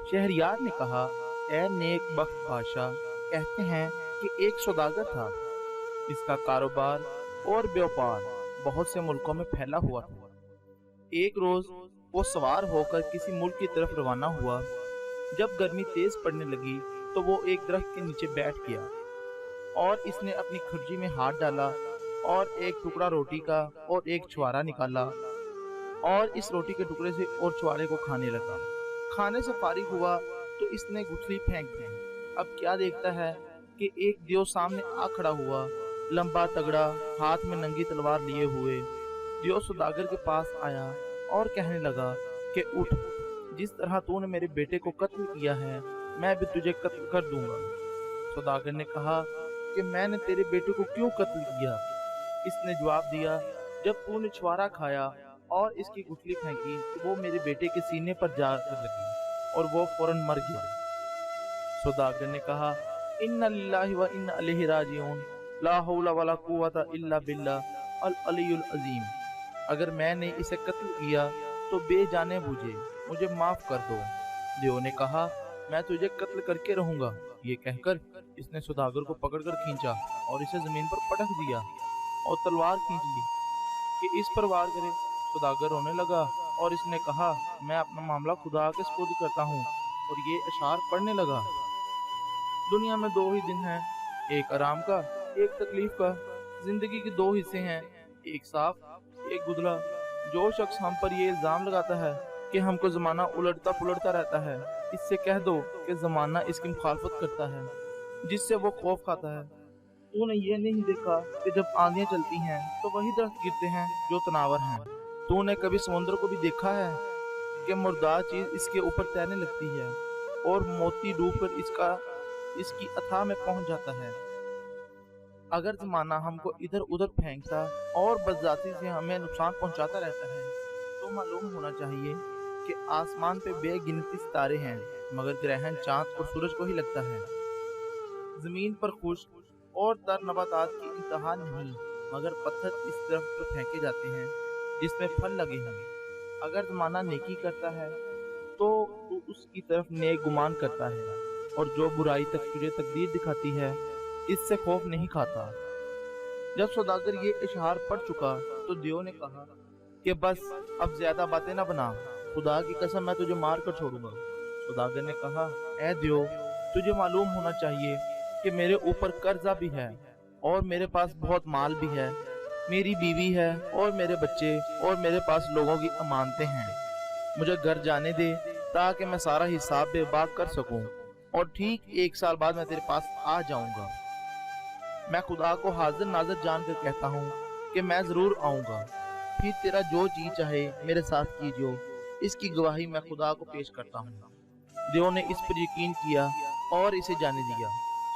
शहरयार ने कहा, ए नेक बख्त बादशाह, कहते हैं कि एक सौदागर था। इसका कारोबार और व्यापार बहुत से मुल्कों में फैला हुआ था। एक रोज वो सवार होकर किसी मुल्क की तरफ रवाना हुआ। जब गर्मी तेज पड़ने लगी तो वो एक दरख्त के नीचे बैठ गया और इसने अपनी खर्ची में हाथ डाला और एक टुकड़ा रोटी का और एक छुआरा निकाला और इस रोटी के टुकड़े से और छुआरे को खाने लगा। खाने से फारिग हुआ तो इसने गुठली फेंक दी। अब क्या देखता है कि एक दियो सामने आ खड़ा हुआ, लंबा तगड़ा, हाथ में नंगी तलवार लिए हुए। दियो सौदागर के पास आया और कहने लगा कि उठ, जिस तरह तूने मेरे बेटे को कत्ल किया है मैं भी तुझे कत्ल कर दूंगा। सौदागर ने कहा कि मैंने तेरे बेटे को क्यों कत्ल किया? इसने जवाब दिया, जब तूने छुआरा खाया और इसकी गुठली फेंकी तो वो मेरे बेटे के सीने पर जाकर लगी और वो फौरन मर गया। सौदागर ने कहा, इन्ना लिल्लाहि व इन्ना इलैहि राजिऊन, ला हौला वला कुव्वता इल्ला बिल्लाह अल अलीयुल अजीम। अगर मैंने इसे कत्ल किया तो बेजाने बूझे मुझे माफ कर दो। दियो ने कहा, मैं तुझे कत्ल करके रहूंगा। ये कहकर इसने सौदागर को पकड़कर खींचा और इसे जमीन पर पटक दिया और तलवार खींच ली कि इस पर वार करे। सौदागर रोने लगा और इसने कहा, मैं अपना मामला खुदा के सुपुर्द करता हूँ, और ये अशार पढ़ने लगा। दुनिया में दो ही दिन हैं, एक आराम का, एक तकलीफ का। जिंदगी के दो हिस्से हैं, एक साफ, एक गुदला। जो शख्स हम पर ये इल्जाम लगाता है कि हमको जमाना उलटता पुलटता रहता है, इससे कह दो कि जमाना इसकी मुखालफत करता है, जिससे वो खौफ खाता है। तूने ये नहीं देखा कि जब आंधियां चलती हैं तो वही दरख्त गिरते हैं जो तनावर हैं। तूने कभी समुद्र को भी देखा है कि मुर्दार चीज इसके ऊपर तैरने लगती है और मोती डूबकर इसकी अथाह में पहुंच जाता है। अगर जमाना हमको इधर उधर फेंकता और बदजाती से हमें नुकसान पहुंचाता रहता है तो मालूम होना चाहिए कि आसमान पे बेगिनती सितारे हैं, मगर ग्रहण चांद और सूरज को ही लगता है। जमीन पर खुश्क और तर नबातात की इंतहा नहीं, मगर पत्थर इस तरफ पर फेंके जाते हैं जिसमें फल लगे हैं। अगर जमाना नेकी करता है तो तू उसकी तरफ नेक गुमान करता है, और जो बुराई तक तुझे तकदीर दिखाती है इससे खौफ नहीं खाता। जब सौदागर ये इशार पढ़ चुका तो दियो ने कहा कि बस अब ज्यादा बातें ना बना, खुदा की कसम मैं तुझे मार कर छोड़ूंगा। सौदागर ने कहा, ऐ दियो, तुझे मालूम होना चाहिए कि मेरे ऊपर कर्जा भी है और मेरे पास बहुत माल भी है। मेरी बीवी है और मेरे बच्चे और मेरे पास लोगों की अमानतें हैं। मुझे घर जाने दे ताकि मैं सारा हिसाब बेबाक कर सकूं, और ठीक 1 साल बाद मैं तेरे पास आ जाऊंगा। मैं खुदा को हाजिर नाजिर जानकर कहता हूँ कि मैं जरूर आऊंगा। फिर तेरा जो जी चाहे मेरे साथ कीजियो, इसकी गवाही मैं खुदा को पेश करता हूँ। दियो ने इस पर यकीन किया और इसे जाने दिया।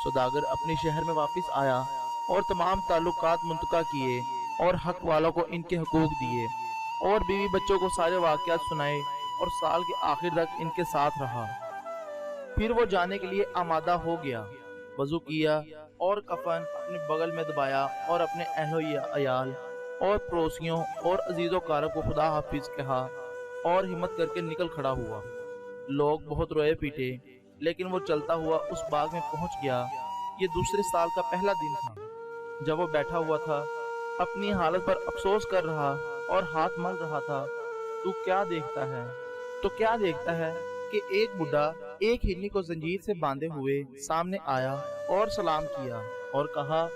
सौदागर अपने शहर में वापस आया और तमाम ताल्लुकात मुंतका किए और हक वालों को इनके हकूक दिए, और बीवी बच्चों को सारे वाकयात सुनाए और साल के आखिर तक इनके साथ रहा। फिर वो जाने के लिए आमादा हो गया। वजू किया और कफन अपने बगल में दबाया और अपने अहलो अयाल और पड़ोसियों और अजीजों कारब को खुदा हाफिज कहा और हिम्मत करके निकल खड़ा हुआ। लोग बहुत रोए पीटे, लेकिन वो चलता हुआ उस बाग में पहुंच गया। ये दूसरे साल का पहला दिन था। जब वो बैठा हुआ था, अपनी हालत पर अफसोस कर रहा और हाथ मल रहा था, तू क्या देखता है? तो क्या देखता है कि एक बुढ़ा एक हिरनी को जंजीर से बांधे हुए सामने आया और सलाम किया और कहा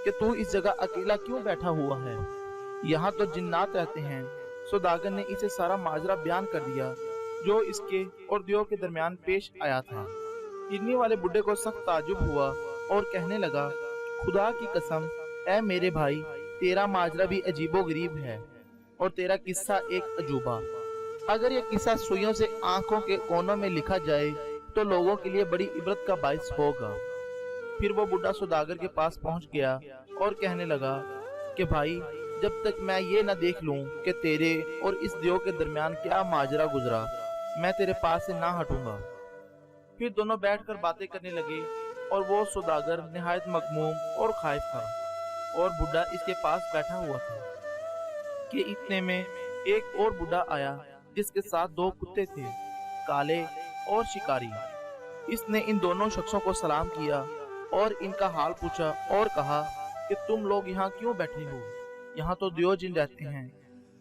कि तू इस जगह अकेला क्यों बैठा हुआ है? यहाँ तो जिन्नात रहते हैं। सौदागर ने इसे सारा माजरा बयान कर दिया जो इसके और दियो के दरमियान पेश आया था। हिरनी वाले बुढ़े को सख्त ताजुब हुआ और कहने लगा, खुदा की कसम, ऐ मेरे भाई, तेरा माजरा भी अजीबो गरीब है और तेरा किस्सा एक अजूबा। अगर ये किस्सा सुइयों से आंखों के कोनों में लिखा जाए तो लोगों के लिए बड़ी इबरत का बाइस होगा। फिर वो बुढ़ा सौदागर के पास पहुंच गया और कहने लगा कि भाई, जब तक मैं ये न देख लूं कि तेरे और इस दियो के दरमियान क्या माजरा गुजरा, मैं तेरे पास से ना हटूंगा। फिर दोनों बैठकर बातें करने लगे और वो सौदागर निहायत मगमूम और खाइफ था और बुढ़ा इसके पास बैठा हुआ था कि इतने में एक और बुढ़ा आया जिसके साथ 2 कुत्ते थे, काले और शिकारी। इसने इन दोनों शख्सों को सलाम किया और इनका हाल पूछा और कहा कि तुम लोग यहाँ क्यों बैठे हो? यहाँ तो दियोजिन रहते हैं।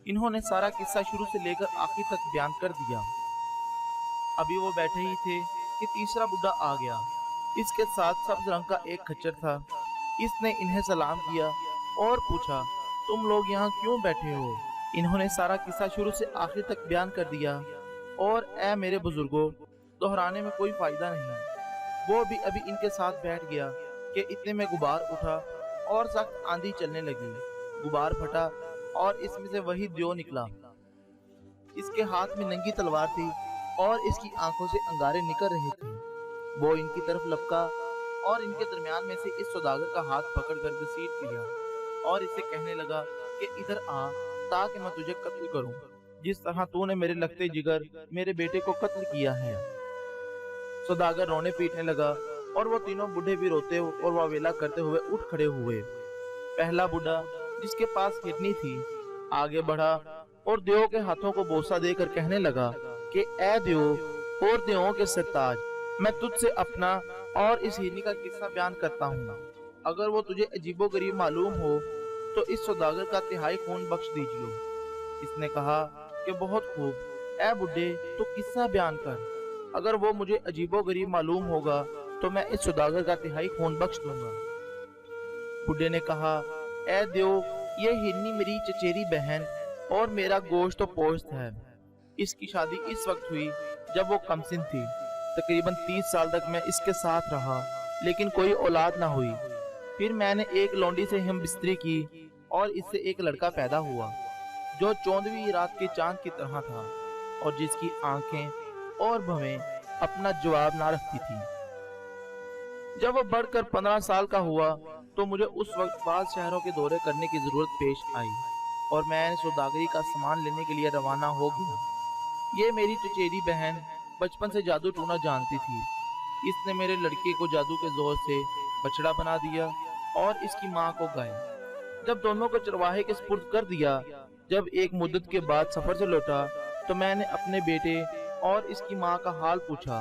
इन्होंने सारा किस्सा शुरू से लेकर आखिर तक बयान कर दिया। अभी वो बैठे ही थे कि तीसरा बुढ़ा आ गया। इसके साथ सब्ज रंग का एक खच्चर था। इसने इन्हें सलाम किया और पूछा, तुम लोग यहाँ क्यों बैठे हो? इन्होंने सारा किस्सा शुरू से आखिर तक बयान कर दिया और ए मेरे बुजुर्गों, दोहराने में कोई फायदा नहीं। वो भी अभी इनके साथ बैठ गया कि इतने में गुबार उठा और सख्त आंधी चलने लगी। गुबार फटा और इसमें से वही दियो निकला। इसके हाथ में नंगी तलवार थी और इसकी आंखों से अंगारे निकल रहे थे। वो इनकी तरफ लपका और इनके दरमियान में से इस सौदागर का हाथ पकड़कर घसीट लिया और इसे कहने लगा कि इधर आ ताकि मैं तुझे कत्ल करूं, जिस तरह तूने मेरे लगते जिगर मेरे बेटे को कत्ल किया है। सौदागर रोने पीटने लगा और वो तीनों बूढ़े भी रोते और वावेला करते हुए उठ खड़े हुए। पहला बूढ़ा जिसके पास हिरनी थी आगे बढ़ा और देव के हाथों को बोसा देकर कहने लगा कि ए देव और देवों के सरताज, मैं तुझसे अपना और इस हिरनी का किस्सा बयान करता हूँ। अगर वो तुझे अजीबोगरीब मालूम हो तो इस सौदागर का तिहाई खून बख्श दीजिए। इसने कहा कि बहुत खूब, ए बुड्ढे तो किस्सा बयान कर। अगर वो मुझे अजीबोगरीब मालूम होगा तो मैं इस सौदागर का तिहाई खून बख्श दूंगा। बुड्ढे ने कहा, ए देव, ये हिरनी मेरी चचेरी बहन और मेरा गोश्त तो पोस्त है। इसकी शादी इस वक्त हुई जब वो कमसिन थी। तकरीबन 30 साल तक मैं इसके साथ रहा लेकिन कोई औलाद ना हुई। फिर मैंने एक लौंडी से हम बिस्तरी की और इससे एक लड़का पैदा हुआ जो 14वीं रात के चांद की तरह था और जिसकी आंखें और भवें अपना जवाब ना रखती थी। जब वो बढ़कर 15 साल का हुआ तो मुझे उस वक्त बाद शहरों के दौरे करने की जरूरत पेश आई और मैं सौदागरी का सामान लेने के लिए रवाना हो गया। ये मेरी चचेरी बहन बचपन से जादू टूना जानती थी। इसने मेरे लड़के को जादू के जोर से बछड़ा बना दिया और इसकी माँ को गाय। जब दोनों को चरवाहे के सुपुर्द कर दिया, जब एक मुद्दत के बाद सफर से लौटा तो मैंने अपने बेटे और इसकी माँ का हाल पूछा।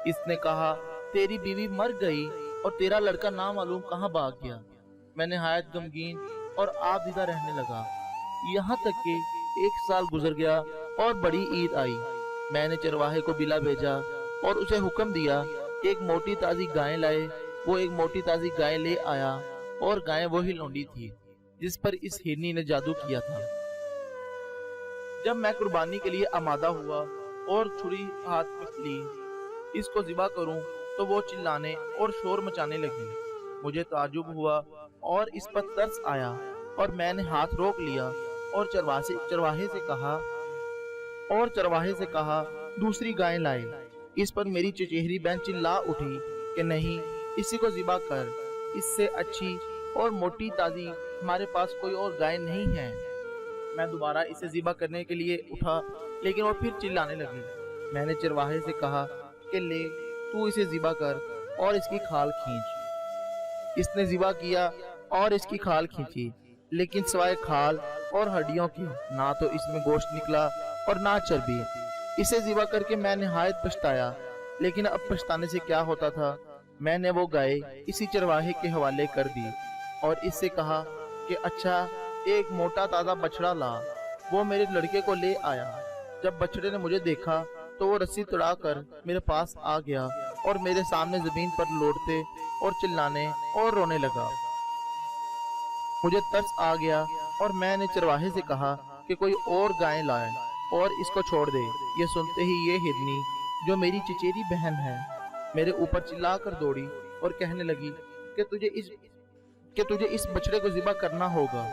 इसने कहा, तेरी बीवी मर गई और तेरा लड़का ना मालूम कहाँ भाग गया। मैं निहायत गमगीन और आबदीदा रहने लगा। यहाँ तक कि 1 साल गुजर गया और बड़ी ईद आई। मैंने चरवाहे को बिला भेजा और उसे हुक्म दिया एक मोटी ताजी गाय लाए। वो एक मोटी ताजी गाय ले आया और गाय वही लौंडी थी जिस पर इस हिरनी ने जादू किया था। जब मैं कुर्बानी के लिए आमादा हुआ और छुरी हाथ में ली इसको ज़िबा करूं तो वो चिल्लाने और शोर मचाने लगी। मुझे ताजुब हुआ और इस पर तरस आया और मैंने हाथ रोक लिया और चरवाहे से कहा दूसरी गाय लाए। इस पर मेरी चचेरी बहन चिल्ला उठी कि नहीं, इसी को ज़िबा कर। इससे अच्छी और मोटी ताजी हमारे पास कोई और गाय नहीं है। मैं दोबारा इसे ज़िबा करने के लिए उठा लेकिन वो फिर चिल्लाने लगी। मैंने चरवाहे से कहा कि ले, तू इसे ज़िबा कर और इसकी खाल खींच। इसने ज़िबा किया और इसकी खाल खींची, लेकिन सिवाय खाल और हड्डियों के ना तो इसमें गोश्त निकला और ना चर्बी। इसे ज़िबा करके मैं निहायत पछताया, लेकिन अब पछताने से क्या होता था। मैंने वो गाय इसी चरवाहे के हवाले कर दी और इससे कहा कि अच्छा, एक मोटा ताज़ा बछड़ा ला। वो मेरे लड़के को ले आया। जब बछड़े ने मुझे देखा तो वो रस्सी तुड़ाकर मेरे पास आ गया और मेरे सामने ज़मीन पर लौटते और चिल्लाने और रोने लगा। मुझे तरस आ गया और मैंने चरवाहे से कहा कि कोई और गाय लाए और इसको छोड़ दे। ये सुनते ही ये हिरनी, जो मेरी चचेरी बहन है, मेरे ऊपर चिल्लाकर दौड़ी और कहने लगी कि तुझे इस बछड़े को ज़िबा करना होगा।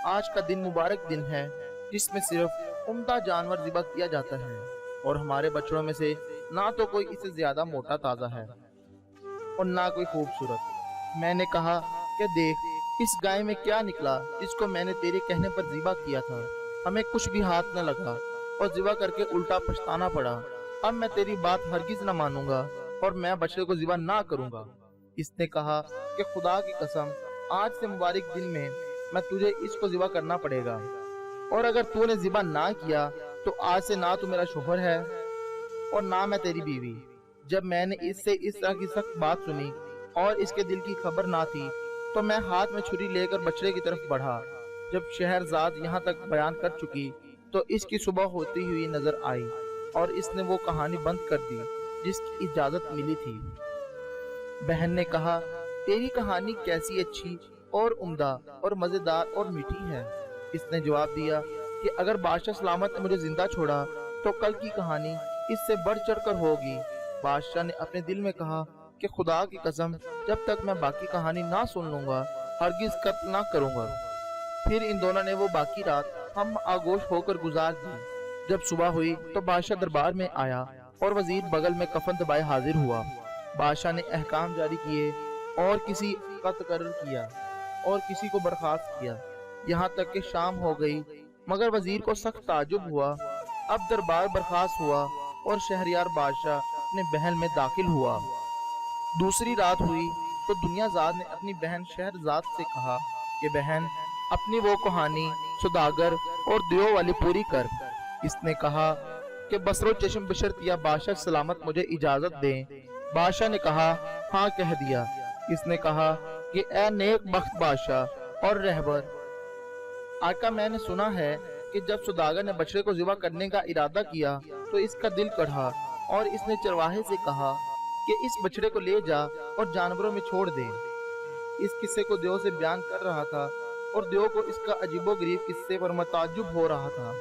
आज का दिन मुबारक दिन है जिसमें सिर्फ उम्दा जानवर ज़िबा किया जाता है और हमारे बछड़ों में से ना तो कोई इससे ज्यादा मोटा ताज़ा है और ना कोई खूबसूरत। मैंने कहा कि देख, इस गाय में क्या निकला जिसको मैंने तेरे कहने पर ज़िबा किया था। हमें कुछ भी हाथ न लगा और ज़िबा करके उल्टा पछताना पड़ा। अब मैं तेरी बात हरगिज न मानूंगा और मैं बछड़े को ज़िबा ना करूंगा। इसने कहा कि खुदा की कसम, आज से मुबारक दिन में मैं तुझे इसको ज़िबा करना पड़ेगा, और अगर तूने ज़िबा ना किया तो आज से ना तू मेरा शोहर है और ना मैं तेरी बीवी। जब मैंने इससे इस तरह की सख्त बात सुनी और इसके दिल की खबर ना थी, तो मैं हाथ में छुरी लेकर बछड़े की तरफ बढ़ा। जब शहरजाद यहाँ तक बयान कर चुकी, तो इसकी सुबह होती हुई नजर आई और इसने वो कहानी बंद कर दी जिसकी इजाजत मिली थी। बहन ने कहा, तेरी कहानी कैसी अच्छी और उम्दा और मजेदार और मीठी है। इसने जवाब दिया कि अगर बादशाह सलामत ने मुझे जिंदा छोड़ा तो कल की कहानी इससे बढ़ चढ़ कर होगी। बादशाह ने अपने दिल में कहा कि खुदा की कसम, जब तक मैं बाकी कहानी ना सुन लूंगा हरगिज कत्ल ना करूंगा। फिर इन दोनों ने वो बाकी रात हम आगोश होकर गुजार दी। जब सुबह हुई तो बादशाह दरबार में आया और वजीर बगल में कफन दबाए हाजिर हुआ। बादशाह ने अहकाम जारी किए और किसी का तकर्रर किया और किसी को बर्खास्त किया, यहाँ तक कि शाम हो गई। मगर वजीर को सख्त ताजुब हुआ। अब दरबार बर्खास्त हुआ और शहरयार बादशाह अपने महल में दाखिल हुआ। दूसरी रात हुई तो दुनियाजाद ने अपनी बहन शहरजाद से कहा कि बहन, अपनी वो कहानी सुदागर और दियो वाली पूरी कर। इसने कहा कि बसरो चश्म बशर्तिया बादशाह सलामत मुझे इजाजत दें। बादशाह ने कहा, हाँ कह दिया। इसने कहा कि ए नेक बख्त बादशाह और रहबर आका, मैंने सुना है कि जब सुदागर ने बछड़े को ज़िबा करने का इरादा किया तो इसका दिल कढ़ा और इसने चरवाहे से कहा कि इस बछड़े को ले जा और जानवरों में छोड़ दे। इस किस्से को देव से बयान कर रहा था और देव को इसका अजीबोगरीब किस्से पर मताजुब हो रहा था।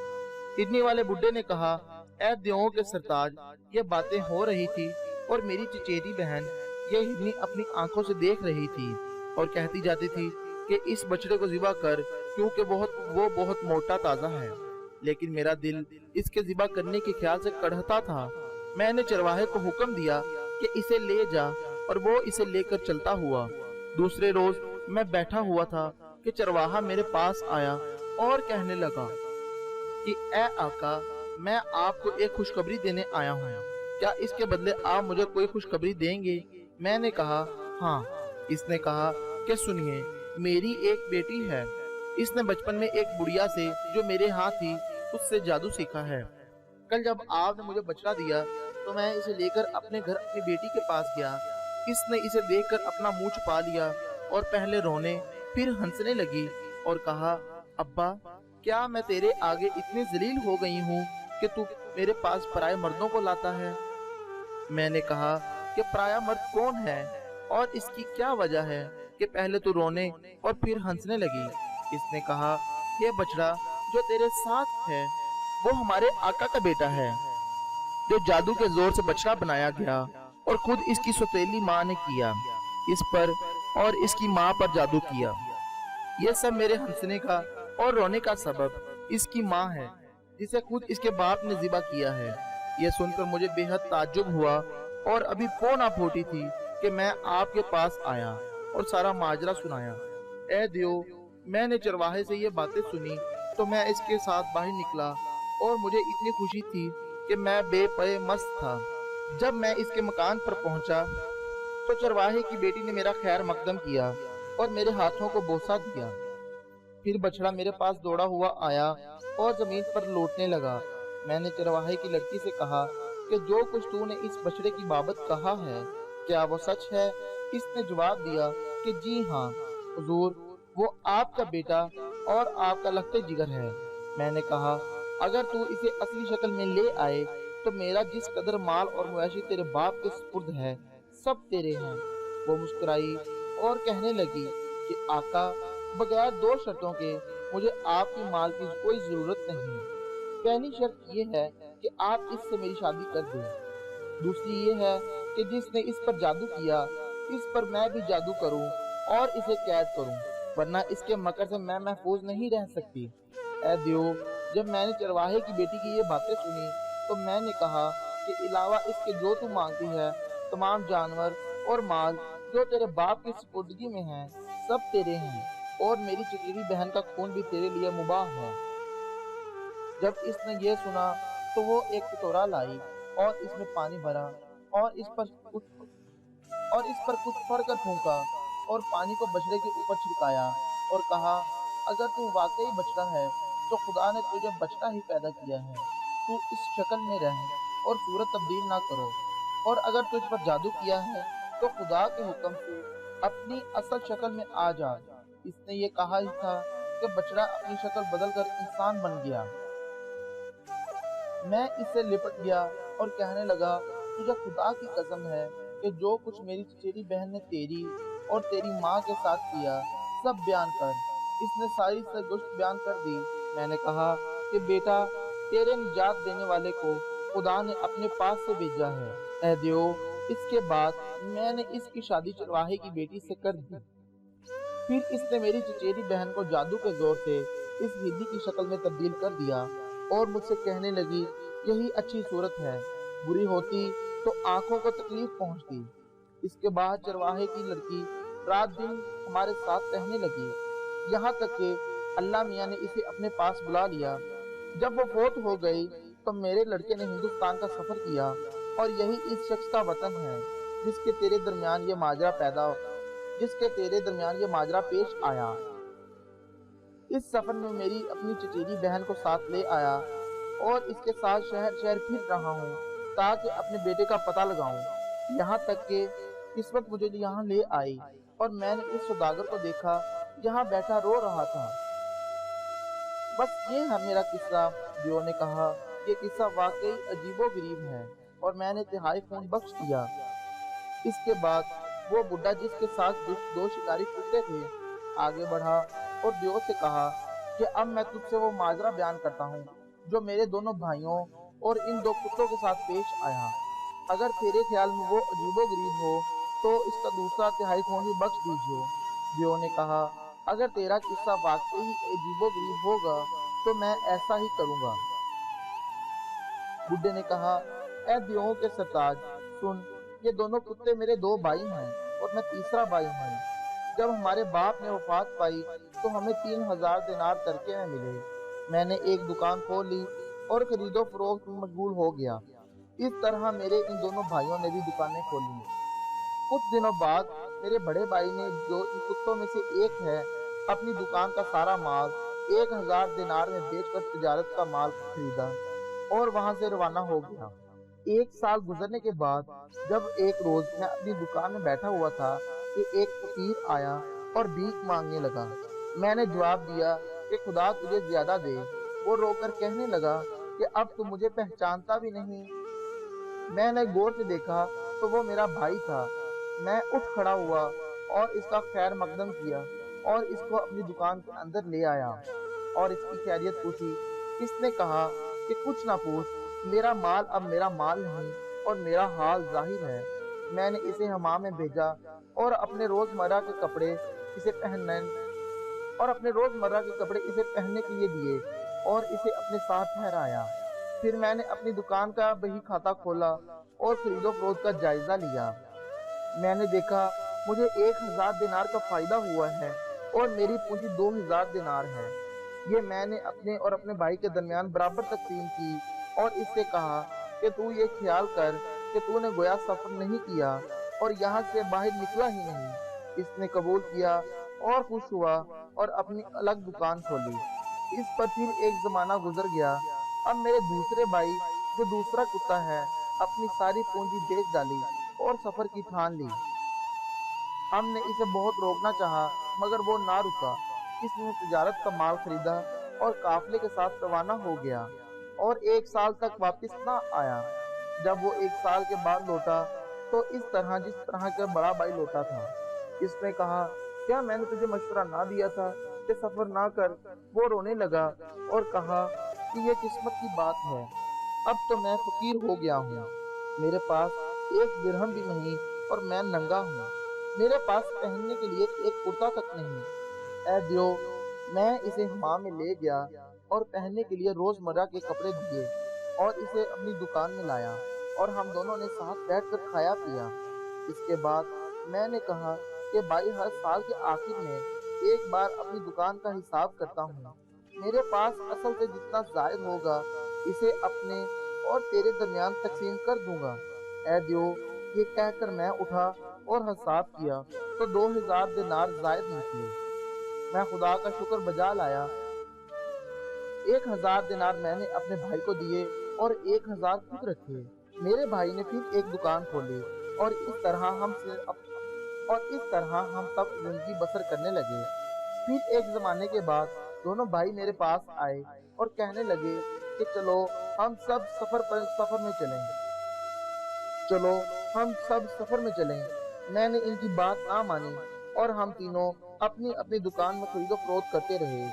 हिरनी वाले बुड्ढे ने कहा, ऐ देवों के सरताज, ये बातें हो रही थी और मेरी चचेरी बहन ये हिरनी अपनी आंखों से देख रही थी और कहती जाती थी कि इस बछड़े को ज़िबा कर, क्योंकि वो बहुत मोटा ताज़ा है। लेकिन मेरा दिल इसके ज़िबा करने के ख्याल से कढ़ता था। मैंने चरवाहे को हुक्म दिया कि इसे ले जा और वो इसे लेकर चलता हुआ। दूसरे रोज मैं बैठा हुआ था कि चरवाहा मेरे पास आया और कहने लगा कि ए आका, मैं आपको एक खुशखबरी देने आया हूँ। क्या इसके बदले आप मुझे कोई खुशखबरी देंगे? मैंने कहा, हाँ। इसने कहा कि सुनिए, मेरी एक बेटी है। इसने बचपन में एक बुढ़िया से जो मेरे यहाँ थी उससे जादू सीखा है। कल जब आपने मुझे बछड़ा दिया तो मैं इसे लेकर अपने घर अपनी बेटी के पास गया। इसने इसे देखकर अपना मुंह छुपा लिया और पहले रोने फिर हंसने लगी और कहा, अब्बा, क्या मैं तेरे आगे इतनी जलील हो गई हूँ कि तू मेरे पास पराये मर्दों को लाता है? मैंने कहा कि पराया मर्द कौन है और इसकी क्या वजह है कि पहले तू रोने और फिर हंसने लगी? इसने कहा, ये बछड़ा जो तेरे साथ है वो हमारे आका का बेटा है, जो जादू के जोर से बछड़ा बनाया गया और खुद इसकी सौतेली माँ ने किया। इस पर और इसकी माँ पर जादू किया। ये सब मेरे हंसने का और रोने का सबब इसकी माँ है, जिसे खुद इसके बाप ने ज़िबा किया है। यह सुनकर मुझे बेहद ताज्जुब हुआ और अभी पौना फूटी थी कि मैं आपके पास आया और सारा माजरा सुनाया। ए दियो, मैंने चरवाहे से ये बातें सुनी तो मैं इसके साथ बाहर निकला और मुझे इतनी खुशी थी कि मैं बेपे मस्त था। जब मैं इसके मकान पर पहुंचा तो चरवाहे की बेटी ने मेरा खैर मकदम किया और मेरे हाथों को बोसा दिया। फिर बछड़ा मेरे पास दौड़ा हुआ आया और जमीन पर लौटने लगा। मैंने चरवाहे की लड़की से कहा कि जो कुछ तूने इस बछड़े की बाबत कहा है, क्या वो सच है? इसने जवाब दिया कि जी हाँ हुजूर, वो आपका बेटा और आपका लखते जिगर है। मैंने कहा, अगर तू इसे असली शक्ल में ले आए तो मेरा जिस कदर माल और मवेशी तेरे बाप के सुपुर्द है सब तेरे हैं। वो मुस्कुराई और कहने लगी कि आका, बगैर दो शर्तों के मुझे आपकी माल की कोई जरूरत नहीं। पहली शर्त ये है कि आप इससे मेरी शादी कर दें। दूसरी ये है कि जिसने इस पर जादू किया इस पर मैं भी जादू करूं और इसे कैद करूं, वरना इसके मकर से मैं महफूज नहीं रह सकती। ऐ दियो, जब मैंने चरवाहे की बेटी की ये बातें सुनी तो मैंने कहा कि अलावा इसके जो तू मांगती है, तमाम जानवर और माल जो तेरे बाप की सुपुर्दगी में है सब तेरे हैं और मेरी चचेरी बहन का खून भी तेरे लिए मुबाह है। जब इसने ये सुना तो वो एक कटोरा लाई और इसमें पानी भरा और इस पर कुछ पढ़कर फूंका और पानी को बछड़े के ऊपर छिड़काया और कहा, अगर तू वाकई बछड़ा है तो खुदा ने तुझे बछड़ा ही पैदा किया है। तू इस शक्ल में रह और सूरत तब्दील ना करो, और अगर तुझ पर जादू किया है तो खुदा के हुक्म से अपनी असल शक्ल में आ जा। इसने ये कहा ही था कि बछड़ा अपनी शक्ल बदलकर इंसान बन गया। मैं इससे लिपट गया और कहने लगा, तुझे खुदा की कसम है कि जो कुछ मेरी चचेरी बहन ने तेरी और तेरी माँ के साथ किया, सब बयान कर। इसने सारी सरगुश्त बयान कर दी। मैंने कहा कि बेटा, तेरे निजात देने वाले को खुदा ने अपने पास से भेजा है। ऐ दियो, इसके बाद मैंने इसकी शादी चरवाहे की बेटी से कर दी। फिर इसने मेरी चचेरी बहन को जादू के जोर से इस हिंदी की शक्ल में तब्दील कर दिया और मुझसे कहने लगी, यही अच्छी सूरत है, बुरी होती तो आंखों को तकलीफ पहुंचती। इसके बाद चरवाहे की लड़की रात दिन हमारे साथ रहने लगी, यहाँ तक कि अल्लाह मियाँ ने इसे अपने पास बुला लिया। जब वो फोत हो गई तो मेरे लड़के ने हिंदुस्तान का सफर किया, और यही इस शख्स का वतन है जिसके तेरे दरमियान ये माजरा पेश आया। इस सफर में मेरी अपनी चचेरी बहन को साथ ले आया और इसके साथ शहर शहर फिर रहा हूँ ताकि अपने बेटे का पता लगाऊं। यहाँ तक कि किस्मत मुझे यहाँ ले आई और मैंने इस सौदागर को देखा, यहाँ बैठा रो रहा था। बस ये है मेरा किस्सा। जियो ने कहा, ये किस्सा वाकई अजीबो गरीब है और मैंने तिहाई खून बख्श दिया। इसके बाद वो बुड्ढा जिसके साथ दो शिकारी कुत्ते थे आगे बढ़ा और दियो से कहा कि अब मैं तुझसे वो माजरा बयान करता हूँ जो मेरे दोनों भाइयों और इन दो कुत्तों के साथ पेश आया। अगर तेरे ख्याल में वो अजीबो गरीब हो तो इसका दूसरा तिहाई खून भी बख्श दीजिए। दियो ने कहा, अगर तेरा किस्सा वाकई अजीबो गरीब होगा तो मैं ऐसा ही करूँगा। बुड्ढे ने कहा, ऐ दियों के सरताज, सुन, ये दोनों कुत्ते मेरे दो भाई हैं और मैं तीसरा भाई हूँ। जब हमारे बाप ने वफात पाई तो हमें 3000 दिनार तरके में मिले। मैंने एक दुकान खोल ली और खरीदो फरोख्त में मशगूल हो गया। इस तरह मेरे इन दोनों भाइयों ने भी दुकानें खोली। कुछ दिनों बाद मेरे बड़े भाई ने, जो इन कुत्तों में से एक है, अपनी दुकान का सारा माल 1000 दिनार में बेचकर तिजारत का माल खरीदा और वहां से रवाना हो गया। एक साल गुजरने के बाद जब एक रोज मैं अपनी दुकान में बैठा हुआ था कि एक फकीर आया और भीख मांगने लगा। मैंने जवाब दिया कि खुदा तुझे ज्यादा दे। वो रोकर कहने लगा कि अब तू मुझे पहचानता भी नहीं। मैंने गौर से देखा तो वो मेरा भाई था। मैं उठ खड़ा हुआ और इसका खैर मकदम किया और इसको अपनी दुकान के अंदर ले आया और इसकी खैरियत पूछी। इसने कहा कि कुछ ना पूछ, मेरा माल अब मेरा माल नहीं और मेरा हाल जाहिर है। मैंने इसे हमाम में भेजा और अपने रोजमर्रा के कपड़े इसे पहनने के लिए दिए और इसे अपने साथ ठहराया। फिर मैंने अपनी दुकान का बही खाता खोला और खरीदो फरोख्त का जायजा लिया। मैंने देखा मुझे 1000 दिनार का फायदा हुआ है और मेरी पूंजी 2000 दिनार है। ये मैंने अपने और अपने भाई के दरमियान बराबर तकसीम की और इससे कहा कि तू ये ख्याल कर कि तूने गोया सफर नहीं किया और यहाँ से बाहर निकला ही नहीं। इसने कबूल किया और खुश हुआ और अपनी अलग दुकान खोली। इस पर फिर एक जमाना गुजर गया। अब मेरे दूसरे भाई, जो दूसरा कुत्ता है, अपनी सारी पूंजी बेच डाली और सफर की ठान ली। हमने इसे बहुत रोकना चाहा मगर वो ना रुका। इसने तिजारत का माल खरीदा और काफिले के साथ रवाना हो गया और 1 साल तक वापस ना आया। जब वो 1 साल के बाद लौटा तो इस तरह जिस तरह का बड़ा भाई लौटा था। इसने कहा, क्या मैंने तुझे मशवरा ना दिया था कि सफर ना कर? वो रोने लगा और कहा कि ये किस्मत की बात है। अब तो मैं फकीर हो गया हूँ। मेरे पास एक दिरहम भी नहीं और मैं नंगा हूँ। मेरे पास पहनने के लिए एक कुर्ता तक नहीं। ऐ दियो, मैं इसे हमाम में ले गया और पहनने के लिए रोजमर्रा के कपड़े दिए और इसे अपनी दुकान में लाया और हम दोनों ने साथ बैठकर खाया पिया। इसके बाद मैंने कहा कि भाई, हर साल के आखिर में एक बार अपनी दुकान का हिसाब करता हूँ। मेरे पास असल से जितना जायद होगा इसे अपने और तेरे दरमियान तकसीम कर दूंगा। ऐ दियो, ये कहकर मैं उठा और हिसाब किया तो 2000 दिनार जायद निकले। मैं खुदा का शुक्र बजा लाया। 1000 दिनार मैंने अपने भाई को दिए और 1000 खुद रखे। میرے بھائی نے پھر ایک دکان کھولی اور اس طرح ہم سب زندگی بسر کرنے لگے۔ پھر ایک زمانے کے بعد دونوں بھائی میرے پاس آئے اور کہنے لگے کہ چلو ہم سب سفر میں چلیں۔ میں نے ان کی بات نہ مانی اور ہم تینوں اپنی اپنی دکان میں خرید و فروخت کرتے رہے۔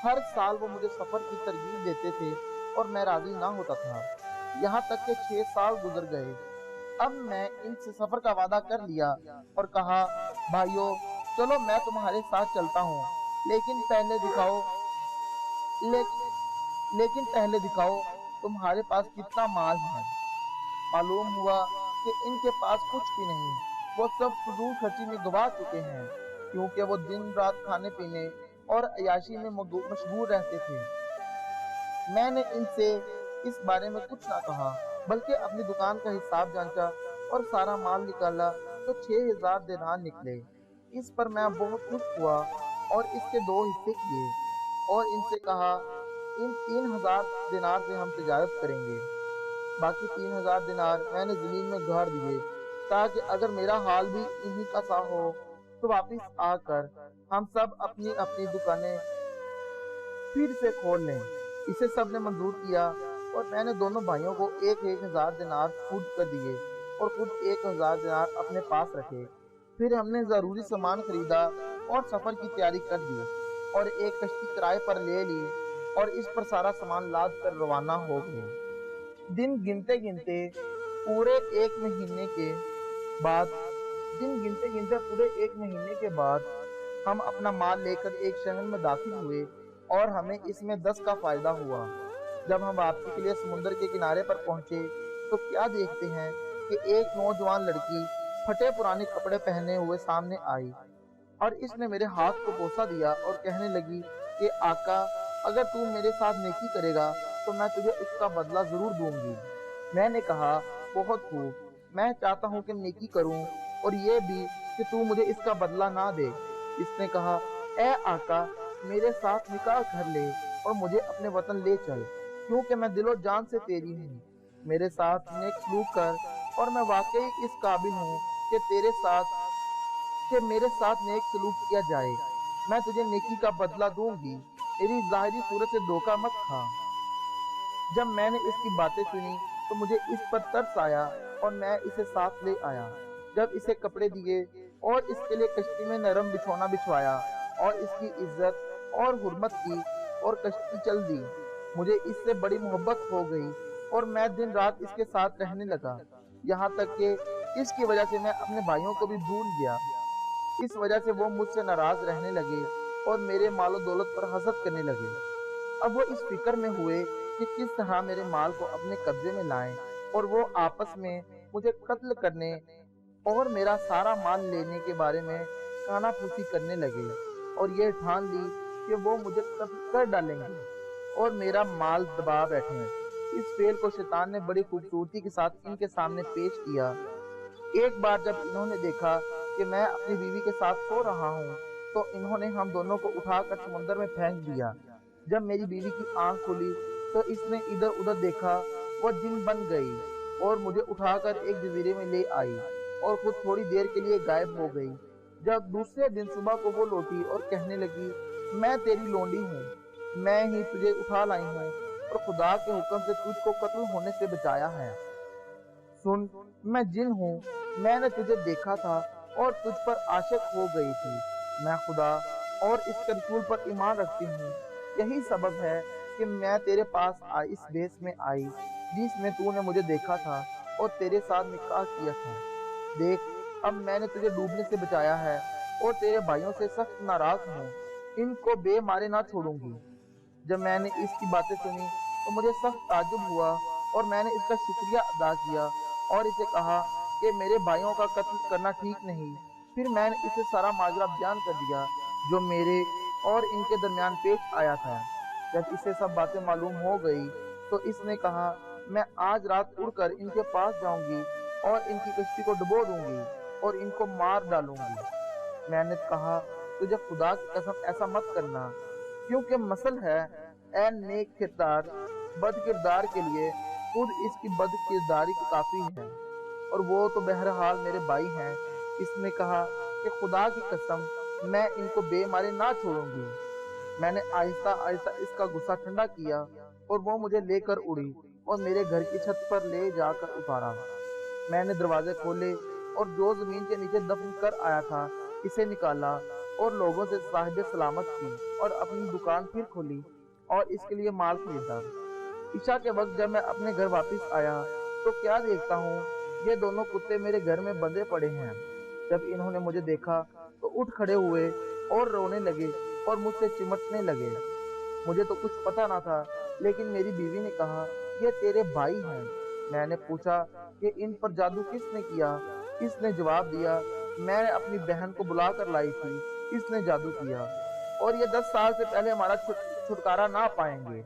ہر سال وہ مجھے سفر کی ترغیب دیتے تھے اور میں راضی نہ ہوتا تھا، یہاں تک کہ 6 سال گزر گئے۔ اب میں ان سے سفر کا وعدہ کر لیا اور کہا، بھائیو چلو میں تمہارے ساتھ چلتا ہوں، لیکن پہلے دکھاؤ تمہارے پاس کتنا مال ہے۔ معلوم ہوا کہ ان کے پاس کچھ بھی نہیں، وہ سب فضول خرچی میں گوا چکے ہیں، کیونکہ وہ دن رات کھانے پینے اور عیاشی میں مشغول رہتے تھے۔ میں نے ان سے اس بارے میں کچھ نہ کہا، بلکہ اپنی دکان کا حساب جانچا اور سارا مال نکالا تو 6,000 دینار نکلے۔ اس پر میں بہت خوش ہوا اور اس کے 2 حصے کیے اور ان سے کہا، ان 3,000 دینار سے ہم تجارت کریں گے۔ باقی 3,000 دینار میں نے زمین میں گاڑ دیے تاکہ اگر میرا حال بھی انہی کا سا ہو تو واپس آ کر ہم سب اپنی اپنی دکانیں پھر سے کھول لیں۔ اسے سب نے منظور کیا اور میں نے دونوں بھائیوں کو 1,000 دینار سپرد کر دیے اور خود 1,000 دینار اپنے پاس رکھے۔ پھر ہم نے ضروری سامان خریدا اور سفر کی تیاری کر دی اور ایک کشتی کرائے پر لے لی اور اس پر سارا سامان لاد کر روانہ ہو گئے۔ دن گنتے گنتے پورے ایک مہینے کے بعد ہم اپنا مال لے کر ایک شہر میں داخل ہوئے اور ہمیں اس میں 10 کا فائدہ ہوا۔ جب ہم واپسی کے لیے سمندر کے کنارے پر پہنچے تو کیا دیکھتے ہیں کہ ایک نوجوان لڑکی پھٹے پرانے کپڑے پہنے ہوئے سامنے آئی اور اس نے میرے ہاتھ کو بوسہ دیا اور کہنے لگی کہ آقا، اگر تو میرے ساتھ نیکی کرے گا تو میں تجھے اس کا بدلہ ضرور دوں گی۔ میں نے کہا، بہت خوب، میں چاہتا ہوں کہ نیکی کروں اور یہ بھی کہ تو مجھے اس کا بدلہ نہ دے۔ اس نے کہا، اے آقا، میرے ساتھ نکاح کر لے اور مجھے اپنے وطن لے چل، کیونکہ میں دل و جان سے تیری ہوں۔ میرے ساتھ نیک سلوک کر اور میں واقعی اس قابل ہوں کہ میرے ساتھ نیک سلوک کیا جائے۔ میں تجھے نیکی کا بدلہ دوں گی، میری ظاہری صورت سے دھوکہ مت کھا۔ جب میں نے اس کی باتیں سنی تو مجھے اس پر ترس آیا اور میں اسے ساتھ لے آیا۔ جب اسے کپڑے دیے اور اس کے لیے کشتی میں نرم بچھونا بچھوایا اور اس کی عزت اور حرمت کی اور کشتی چل دی، مجھے اس سے بڑی محبت ہو گئی اور میں دن رات اس کے ساتھ رہنے لگا، یہاں تک کہ اس کی وجہ سے میں اپنے بھائیوں کو بھی بھول گیا۔ اس وجہ سے وہ مجھ سے ناراض رہنے لگے اور میرے مال و دولت پر حسد کرنے لگے۔ اب وہ اس فکر میں ہوئے کہ کس طرح میرے مال کو اپنے قبضے میں لائیں اور وہ آپس میں مجھے قتل کرنے اور میرا سارا مال لینے کے بارے میں کانا پھوسی کرنے لگے اور یہ ٹھان لی کہ وہ مجھے قتل کر ڈالیں گے اور میرا مال دبا بیٹھیں۔ اس فعل کو شیطان نے بڑی خوبصورتی کے ساتھ ان کے سامنے پیش کیا۔ ایک بار جب انہوں نے دیکھا کہ میں اپنی بیوی کے ساتھ سو رہا ہوں تو انہوں نے ہم دونوں کو اٹھا کر سمندر میں پھینک دیا۔ جب میری بیوی کی آنکھ کھلی تو اس نے ادھر ادھر دیکھا، وہ جن بن گئی اور مجھے اٹھا کر ایک جزیرے میں لے آئی اور خود تھوڑی دیر کے لیے غائب ہو گئی۔ جب دوسرے دن صبح کو وہ لوٹی اور کہنے لگی، میں تیری لونڈی ہوں، میں ہی تجھے اٹھا لائی ہوں اور خدا کے حکم سے تجھ کو قتل ہونے سے بچایا ہے۔ سن، میں جن ہوں، میں نے تجھے دیکھا تھا اور تجھ پر عاشق ہو گئی تھی۔ میں خدا اور اس کے رسول پر ایمان رکھتی ہوں، یہی سبب ہے کہ میں تیرے پاس اس بھیس میں آئی جس میں تو نے مجھے دیکھا تھا اور تیرے ساتھ نکاح کیا تھا۔ دیکھ، اب میں نے تجھے ڈوبنے سے بچایا ہے اور تیرے بھائیوں سے سخت ناراض ہوں، ان کو بے مارے نہ چھوڑوں گی۔ جب میں نے اس کی باتیں سنی تو مجھے سخت تعجب ہوا اور میں نے اس کا شکریہ ادا کیا اور اسے کہا کہ میرے بھائیوں کا قتل کرنا ٹھیک نہیں۔ پھر میں نے اسے سارا ماجرا بیان کر دیا جو میرے اور ان کے درمیان پیش آیا تھا۔ جب اسے سب باتیں معلوم ہو گئی تو اس نے کہا، میں آج رات اڑ کر ان کے پاس جاؤں گی اور ان کی کشتی کو ڈبو دوں گی اور ان کو مار ڈالوں گی۔ میں نے کہا، تجھے خدا کی قسم ایسا مت کرنا، کیونکہ مثل ہے، اے نیک کردار بد کردار کے لیے खुद इसकी बद किरदारी काफी है, और वो तो बहरहाल मेरे भाई हैं। इसने कहा कि खुदा की कसम मैं इनको बेमारे ना छोड़ूंगी। मैंने आहिस्ता आहिस्ता इसका गुस्सा ठंडा किया और वो मुझे लेकर उड़ी और मेरे घर की छत पर ले जाकर उतारा। मैंने दरवाजे खोले और जो जमीन के नीचे दफन कर आया था इसे निकाला और लोगों से साहिब सलामत की और अपनी दुकान फिर खोली और इसके लिए माल खरीदा। ईशा के वक्त जब मैं अपने घर वापस आया तो क्या देखता हूँ, ये दोनों कुत्ते मेरे घर में बंधे पड़े हैं। जब इन्होंने मुझे देखा तो उठ खड़े हुए और रोने लगे और मुझसे चिमटने लगे। मुझे तो कुछ पता ना था, लेकिन मेरी बीवी ने कहा ये तेरे भाई हैं। मैंने पूछा कि इन पर जादू किसने किया। इसने जवाब दिया, मैंने अपनी बहन को बुला कर लाई थी, इसने जादू किया और ये 10 साल से पहले हमारा छुटकारा ना पाएंगे।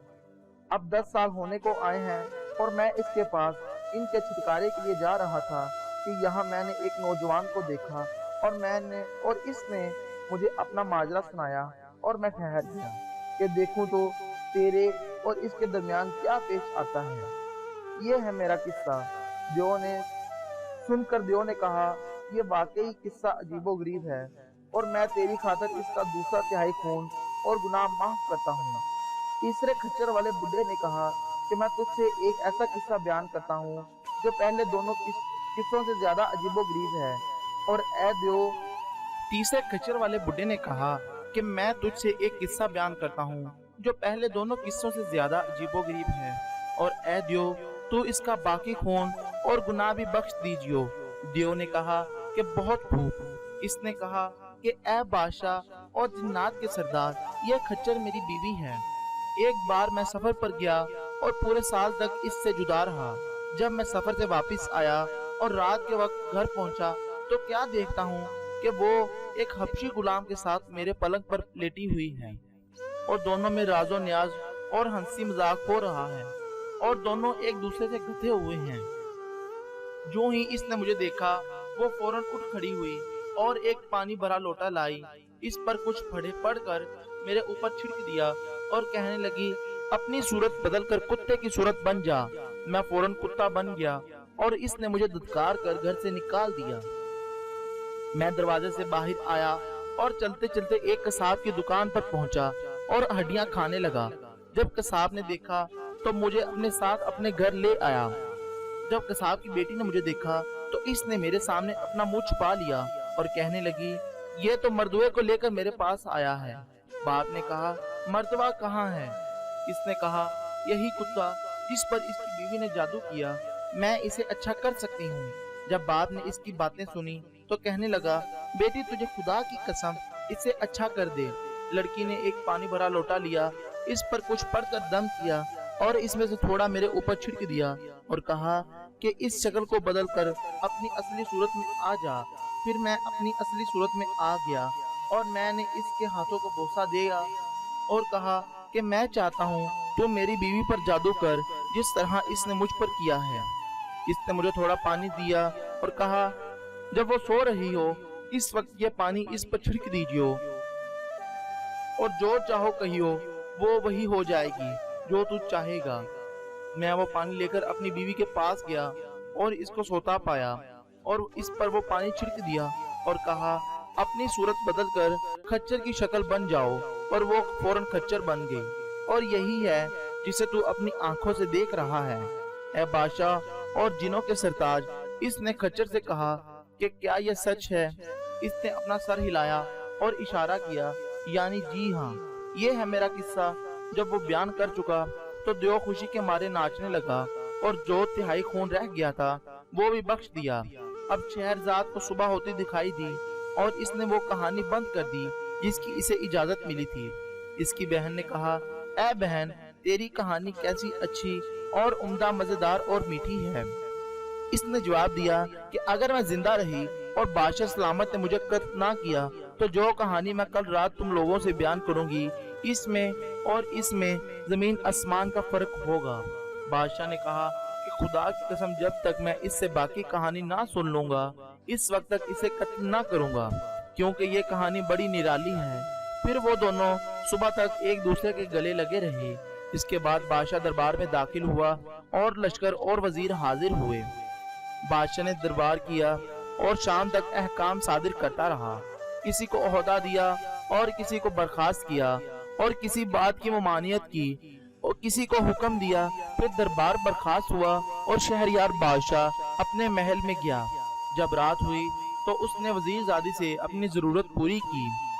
अब 10 साल होने को आए हैं और मैं इसके पास इनके छुटकारे के लिए जा रहा था कि यहाँ मैंने एक नौजवान को देखा और इसने मुझे अपना माजरा सुनाया और मैं ठहर गया कि देखूं तो तेरे और इसके दरमियान क्या पेश आता है। ये है मेरा किस्सा। दियो ने कहा, ये वाकई किस्सा अजीबोगरीब है और मैं तेरी खातिर इसका दूसरा तिहाई खून और गुनाह माफ करता हूँ। तीसरे खच्चर वाले बुढ़े ने कहा कि मैं तुझसे एक ऐसा किस्सा बयान करता हूँ जो पहले दोनों किस्सों से ज्यादा अजीबोगरीब है। और ए दियो, तीसरे खच्चर वाले बुढ़े ने कहा कि मैं तुझसे एक किस्सा बयान करता हूँ जो पहले दोनों किस्सों से ज्यादा अजीबोगरीब है। और ए दियो, तू इसका बाकी खून और गुनाह भी बख्श दीजियो। दियो ने कहा कि बहुत खूब। इसने कहा कि ए बादशाह और जिन्नात के सरदार, यह खच्चर मेरी बीवी है। एक बार मैं सफर पर गया और पूरे साल तक इससे जुदा रहा। जब मैं सफर से वापस आया और रात के वक्त घर पहुंचा तो क्या देखता हूँ कि वो एक हबशी गुलाम के साथ मेरे पलंग पर लेटी हुई है और दोनों में राजो न्याज और हंसी मजाक हो रहा है और दोनों एक दूसरे से गथे हुए हैं। जो ही इसने मुझे देखा वो फौरन उठ खड़ी हुई और एक पानी भरा लोटा लाई, इस पर कुछ फड़े पड़कर मेरे ऊपर छिड़क दिया और कहने लगी, अपनी सूरत बदलकर कुत्ते की सूरत बन जा। मैं फौरन कुत्ता बन गया और इसने मुझे धुतकार कर घर से निकाल दिया। मैं दरवाजे से बाहर आया और चलते चलते एक कसाब की दुकान पर पहुंचा और हड्डियां खाने लगा। जब कसाब ने देखा तो मुझे अपने साथ अपने घर ले आया। जब कसाब की बेटी ने मुझे देखा तो इसने मेरे सामने अपना मुंह छुपा लिया और कहने लगी, ये तो मर्दुए को लेकर मेरे पास आया है। बाप ने कहा, मर्दवा कहाँ है? इसने कहा, यही कुत्ता जिस पर इसकी बीवी ने जादू किया, मैं इसे अच्छा कर सकती हूँ। जब बाप ने इसकी बातें सुनी तो कहने लगा, बेटी तुझे खुदा की कसम इसे अच्छा कर दे। लड़की ने एक पानी भरा लोटा लिया, इस पर कुछ पढ़कर दम किया और इसमें से थोड़ा मेरे ऊपर छिड़क दिया और कहा कि इस शक्ल को बदलकर अपनी असली सूरत में आ जा। फिर मैं अपनी असली सूरत में आ गया और मैंने इसके हाथों को बोसा दिया और कहा कि मैं चाहता हूँ तू मेरी बीवी पर जादू कर जिस तरह इसने मुझ पर किया है। इसने मुझे थोड़ा पानी दिया और कहा, जब वो सो रही हो इस वक्त ये पानी इस पर छिड़क दीजिए और जो चाहो कहियो वो वही हो जाएगी जो तू चाहेगा। मैं वो पानी लेकर अपनी बीवी के पास गया और इसको सोता पाया और इस पर वो पानी छिड़क दिया और कहा, अपनी सूरत बदलकर खच्चर की शक्ल बन जाओ। और वो फौरन खच्चर बन गई। और यही है जिसे तू अपनी आंखों से देख रहा है। ए बादशाह और जिनों के सरताज, इसने खच्चर से कहा कि क्या यह सच है? इसने अपना सर हिलाया और इशारा किया, यानी जी हाँ, ये है मेरा किस्सा। जब वो बयान कर चुका तो दियो खुशी के मारे नाचने लगा और जो तिहाई खून रह गया था वो भी बख्श दिया। अब शहरजाद को सुबह होती दिखाई दी और इसने वो कहानी बंद कर दी जिसकी इसे इजाजत मिली थी। इसकी बहन ने कहा, ए बहन, तेरी कहानी कैसी अच्छी और उम्दा, मजेदार और मीठी है। इसने जवाब दिया कि अगर मैं जिंदा रही और बादशाह सलामत ने मुझे कत्ल ना किया तो जो कहानी मैं कल रात तुम लोगों से बयान करूंगी, इसमें और इसमें जमीन आसमान का फर्क होगा। बादशाह ने कहा कि खुदा की कसम, जब तक मैं इससे बाकी कहानी ना सुन लूंगा इस वक्त तक इसे कत्ल ना करूंगा, क्योंकि ये कहानी बड़ी निराली है। फिर वो दोनों सुबह तक एक दूसरे के गले लगे रहे। اس کے بعد بادشاہ دربار میں داخل ہوا اور لشکر اور وزیر حاضر ہوئے۔ بادشاہ نے دربار کیا اور شام تک احکام صادر کرتا رہا۔ کسی کو عہدہ دیا اور کسی کو برخاست کیا اور کسی بات کی ممانعت کی اور کسی کو حکم دیا۔ پھر دربار برخاست ہوا اور شہریار بادشاہ اپنے محل میں گیا۔ جب رات ہوئی تو اس نے وزیر زادی سے اپنی ضرورت پوری کی۔